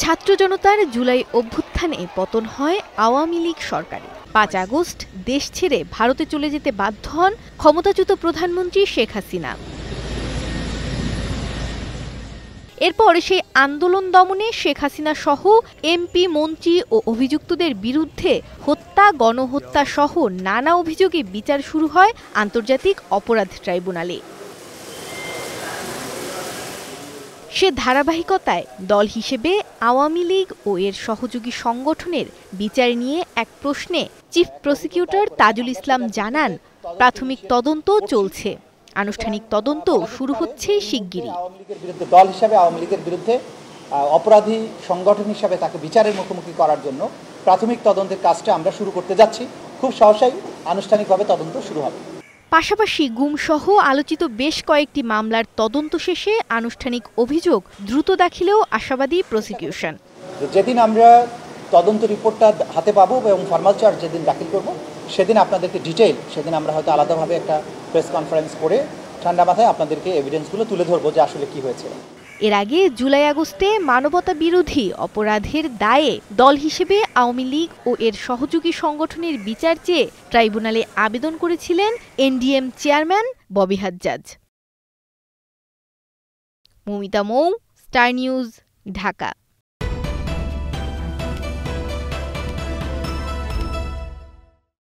ছাত্র জনতার জুলাই অভ্যুত্থানে পতন হয় আওয়ামী লীগ সরকারে। ৫ আগস্ট দেশ ছেড়ে ভারতে চলে যেতে বাধ্য হন ক্ষমতাচ্যুত প্রধানমন্ত্রী শেখ হাসিনা। এরপর সেই আন্দোলন দমনে শেখ হাসিনা সহ এমপি, মন্ত্রী ও অভিযুক্তদের বিরুদ্ধে হত্যা, গণহত্যা সহ নানা অভিযোগে বিচার শুরু হয় আন্তর্জাতিক অপরাধ ট্রাইব্যুনালে। সে ধারাবাহিকতায় দল হিসেবে আওয়ামী লীগ ও এর সহযোগী সংগঠনের বিচার নিয়ে এক প্রশ্নে চিফ প্রসিকিউটর তাজুল ইসলাম জানান, প্রাথমিক তদন্ত চলছে, আনুষ্ঠানিক তদন্ত শুরু হচ্ছে শিগগিরই। দল হিসেবে আওয়ামী লীগের বিরুদ্ধে অপরাধী সংগঠন হিসেবে তাকে বিচারের মুখোমুখি করার জন্য প্রাথমিক তদন্তের কাজটা আমরা শুরু করতে যাচ্ছি। খুব সহসাই আনুষ্ঠানিকভাবে তদন্ত শুরু হবে। পাশাপাশি গুমসহ আলোচিত বেশ কয়েকটি মামলার তদন্ত শেষে আনুষ্ঠানিক অভিযোগ দ্রুত দাখিলেও আশাবাদী প্রসিকিউশন। যেদিন আমরা তদন্ত রিপোর্টটা হাতে পাবো এবং ফরমাল চার্জ যেদিন দাখিল করব, সেদিন আপনাদেরকে সেদিন আমরা হয়তো আলাদাভাবে একটা প্রেস কনফারেন্স করে ঠান্ডা মাথায় আপনাদেরকে এভিডেন্সগুলো তুলে ধরবো যে আসলে কি হয়েছে। এর আগে জুলাই আগস্টে মানবতা বিরোধী অপরাধের দায়ে দল হিসেবে আওয়ামী লীগ ও এর সহযোগী সংগঠনের বিচার চেয়ে ট্রাইব্যুনালে আবেদন করেছিলেন এনডিএম চেয়ারম্যান ববি হাজ্জাজ। মৌমিতা মৌ, স্টার নিউজ, ঢাকা।